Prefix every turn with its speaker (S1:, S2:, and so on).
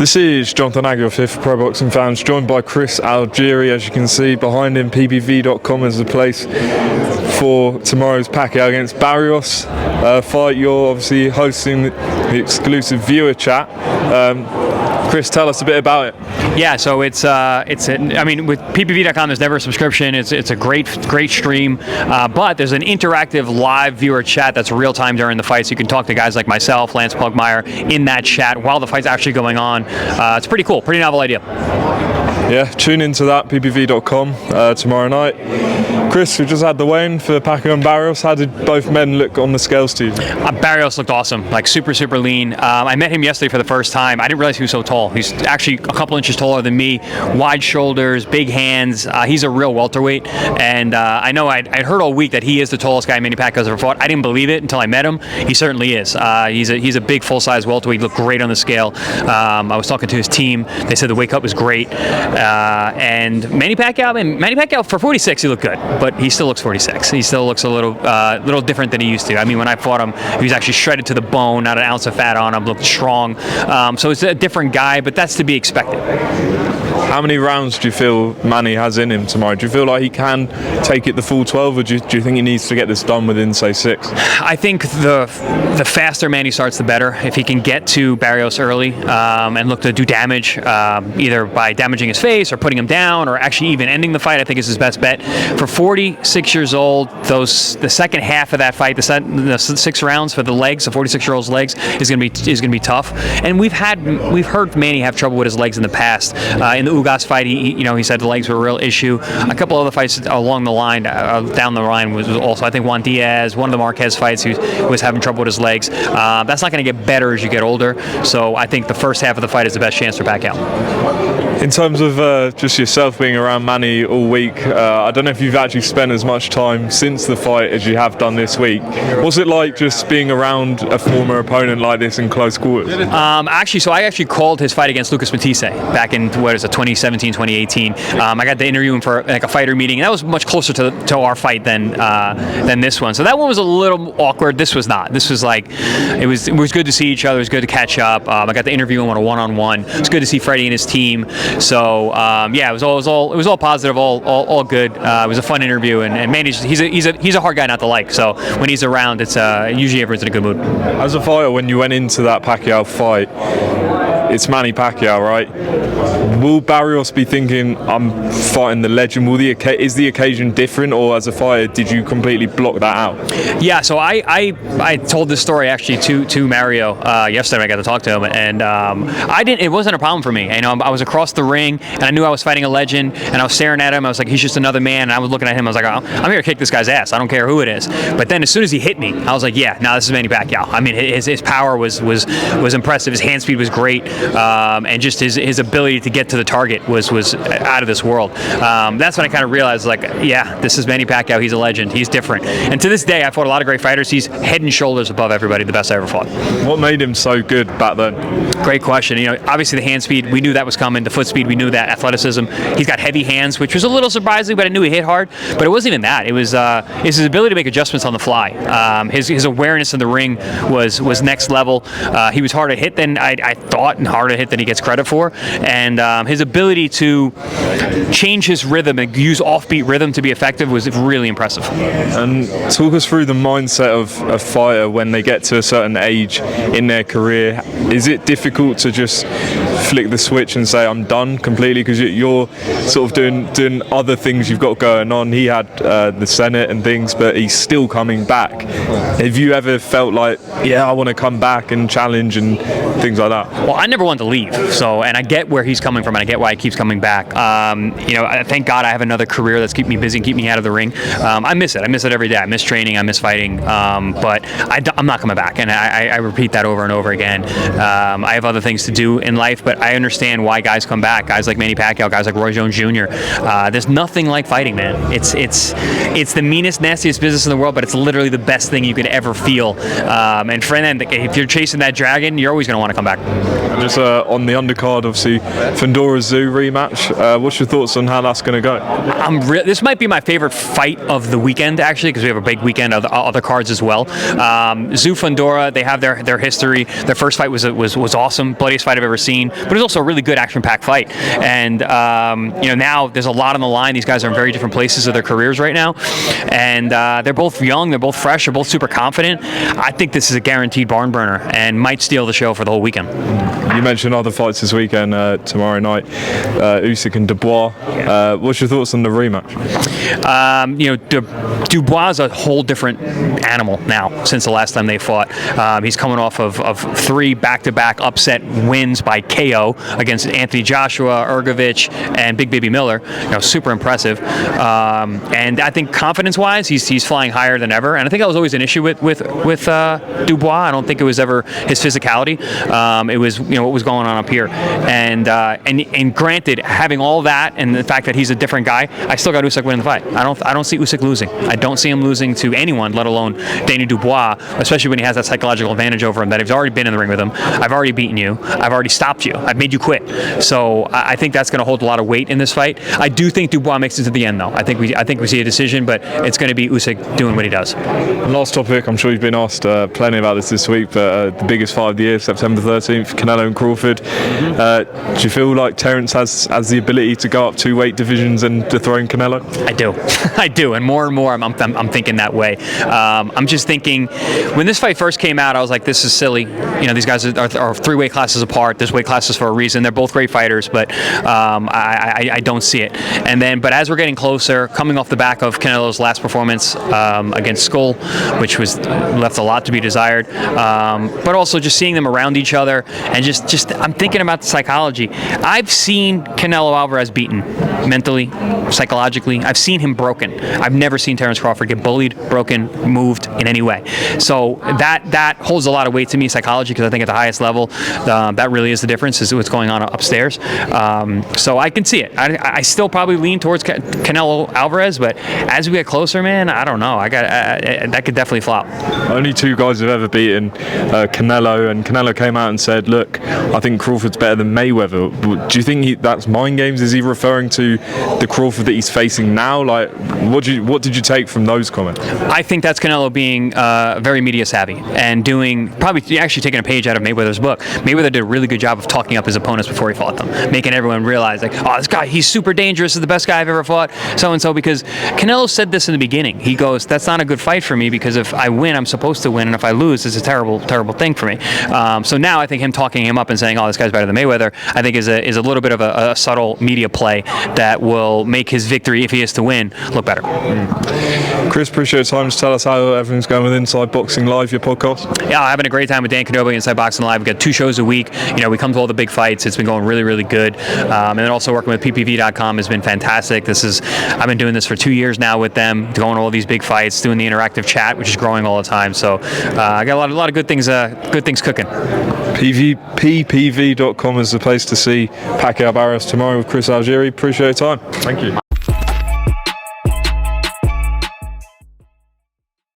S1: This is Jonathan Aguilar here for Pro Boxing Fans, joined by Chris Algieri. As you can see behind him, ppv.com is the place for tomorrow's Pacquiao against Barrios fight. You're obviously hosting the exclusive viewer chat. Chris, tell us a bit about it.
S2: Yeah, so with ppv.com, there's never a subscription. It's a great stream, but there's an interactive live viewer chat that's real time during the fight, so you can talk to guys like myself, Lance Pugmire, in that chat while the fight's actually going on. It's pretty cool, pretty novel idea.
S1: Yeah, tune into that, ppv.com, tomorrow night. Chris, we just had the weigh-in for Pacquiao and Barrios. How did both men look on the scales to you?
S2: Barrios looked awesome, like super lean. I met him yesterday for the first time. I didn't realize he was so tall. He's actually a couple inches taller than me, wide shoulders, big hands. He's a real welterweight, and I know I'd heard all week that he is the tallest guy Manny Pacquiao's ever fought. I didn't believe it until I met him. He certainly is. He's a big, full-size welterweight. He looked great on the scale. I was talking to his team. They said the weight cut was great. And Manny Pacquiao for 46, he looked good, but he still looks 46. He still looks a little different than he used to. I mean, when I fought him, he was actually shredded to the bone, not an ounce of fat on him, looked strong. So it's a different guy, but that's to be expected.
S1: How many rounds do you feel Manny has in him tomorrow? Do you feel like he can take it the full 12, or do you think he needs to get this done within, say, 6?
S2: I think the faster Manny starts, the better. If he can get to Barrios early and look to do damage, either by damaging his face or putting him down or actually even ending the fight, I think is his best bet. For 46 years old, the second half of that fight, the 6 rounds for the legs, the 46-year-old's legs, is going to be tough. And we've heard Manny have trouble with his legs in the past. In the Ugas fight, he said the legs were a real issue. A couple other fights along the line, down the line, was also, I think, Juan Diaz, one of the Marquez fights, he was having trouble with his legs. That's not going to get better as you get older. So I think the first half of the fight is the best chance for Pacquiao.
S1: In terms of just yourself being around Manny all week, I don't know if you've actually spent as much time since the fight as you have done this week. What's it like just being around a former opponent like this in close quarters?
S2: I actually called his fight against Lucas Matisse back in 2017, 2018. I got to interview him for like a fighter meeting, and that was much closer to our fight than this one. So that one was a little awkward. This was not. This was like it was good to see each other. It was good to catch up. I got to interview him on a one-on-one. It's good to see Freddie and his team. So it was all positive, all good. It was a fun interview, and Manny's he's a hard guy not to like. So when he's around, it's usually everyone's in a good mood.
S1: As a fighter, when you went into that Pacquiao fight, it's Manny Pacquiao, right? Will Barrios be thinking, I'm fighting the legend? Is the occasion different, or as a fighter, did you completely block that out?
S2: Yeah, so I told this story actually to Mario yesterday when I got to talk to him, and it wasn't a problem for me. I was across the ring, and I knew I was fighting a legend, and I was staring at him. I was like, he's just another man, and I was looking at him. I was like, oh, I'm here to kick this guy's ass. I don't care who it is. But then as soon as he hit me, I was like, yeah, no, this is Manny Pacquiao. I mean, his power was impressive. His hand speed was great. And just his ability to get to the target was out of this world. That's when I kind of realized, like, yeah, this is Manny Pacquiao. He's a legend. He's different. And to this day, I fought a lot of great fighters. He's head and shoulders above everybody, the best I ever fought.
S1: What made him so good back then?
S2: Great question. Obviously the hand speed, we knew that was coming. The foot speed, we knew that. Athleticism. He's got heavy hands, which was a little surprising, but I knew he hit hard. But it wasn't even that. It was his ability to make adjustments on the fly. His awareness in the ring was next level. He was harder to hit than I thought, and harder to hit than he gets credit for, and his ability to change his rhythm and use offbeat rhythm to be effective was really impressive.
S1: And talk us through the mindset of a fighter when they get to a certain age in their career. Is it difficult to just flick the switch and say I'm done completely, because you're sort of doing other things you've got going on? He had the Senate and things, but he's still coming back. Have you ever felt like, yeah, I want to come back and challenge and things like that?
S2: Well, I never wanted to leave, and I get where he's coming from, and I get why he keeps coming back. Thank God I have another career that's keep me busy and keep me out of the ring. I miss it. I miss it every day. I miss training. I miss fighting. But I'm not coming back, and I repeat that over and over again. I have other things to do in life, but I understand why guys come back. Guys like Manny Pacquiao, guys like Roy Jones Jr. There's nothing like fighting, man. It's the meanest, nastiest business in the world, but it's literally the best thing you could ever feel. And for them, if you're chasing that dragon, you're always going to want to come back.
S1: Just on the undercard, obviously, Fundora Tszyu rematch. What's your thoughts on how that's going to go?
S2: This might be my favorite fight of the weekend, actually, because we have a big weekend of the other cards as well. Tszyu Fundora, they have their history. Their first fight was awesome, bloodiest fight I've ever seen. but it was also a really good action-packed fight. And now there's a lot on the line. These guys are in very different places of their careers right now, and they're both young, they're both fresh, they're both super confident. I think this is a guaranteed barn burner and might steal the show for the whole weekend.
S1: You mentioned other fights this weekend, tomorrow night, Usyk and Dubois. What's your thoughts on the rematch?
S2: Dubois is a whole different animal now since the last time they fought. He's coming off of 3 back-to-back upset wins by KO against Anthony Joshua, Ergovich, and Big Baby Miller. Super impressive. And I think confidence-wise, he's flying higher than ever. And I think that was always an issue with Dubois. I don't think it was ever his physicality. It was what was going on up here. And granted, having all that and the fact that he's a different guy, I still got Usyk winning the fight. I don't see Usyk losing. I don't see him losing to anyone, let alone Danny Dubois, especially when he has that psychological advantage over him that he's already been in the ring with him. I've already beaten you. I've already stopped you. I've made you quit. So I think that's going to hold a lot of weight in this fight. I do think Dubois makes it to the end, though. I think we see a decision, but it's going to be Usyk doing what he does.
S1: Last topic. I'm sure you've been asked plenty about this week, but the biggest fight of the year, September 13th, Canelo and Crawford. Do you feel like Terence has the ability to go up 2 weight divisions and dethrone Canelo?
S2: I do. I do. And more I'm thinking that way. I'm just thinking, when this fight first came out, I was like, this is silly. These guys are 3 weight classes apart. There's weight classes for a reason. They're both great fighters, but I don't see it. But as we're getting closer, coming off the back of Canelo's last performance against Skull, which was left a lot to be desired, but also just seeing them around each other, and just I'm thinking about the psychology. I've seen Canelo Alvarez beaten mentally, psychologically. I've seen him broken. I've never seen Terence Crawford get bullied, broken, moved in any way. So that holds a lot of weight to me, psychology, because I think at the highest level, that really is the difference, is what's going on upstairs. So I can see it. I still probably lean towards Canelo Alvarez, but as we get closer, man, I don't know. That could definitely flop.
S1: Only 2 guys have ever beaten Canelo, and Canelo came out and said, look, I think Crawford's better than Mayweather. Do you think that's mind games? Is he referring to the Crawford that he's facing now? Like, what did you take from those comments?
S2: I think that's Canelo being very media savvy and probably actually taking a page out of Mayweather's book. Mayweather did a really good job of talking up his opponents before he fought them, making everyone realize, like, oh, this guy, he's super dangerous, is the best guy I've ever fought, so-and-so, because Canelo said this in the beginning. He goes, that's not a good fight for me, because if I win, I'm supposed to win, and if I lose, it's a terrible, terrible thing for me. So now I think him talking him up and saying, oh, this guy's better than Mayweather, I think is a little bit of a subtle media play that will make his victory, if he is to win, look better.
S1: Chris, appreciate your time. Just tell us how everything's going with Inside Boxing Live, your podcast.
S2: Yeah, I'm having a great time with Dan Kenobi, Inside Boxing Live. We've got 2 shows a week. We come to all the big fights. It's been going really, really good. And then also working with PPV.com has been fantastic. I've been doing this for 2 years now with them, going to all these big fights, doing the interactive chat, which is growing all the time. So I got a lot of good things cooking.
S1: PPV.com is the place to see Pacquiao Barrios tomorrow with Chris Algieri. Appreciate your time. Thank you.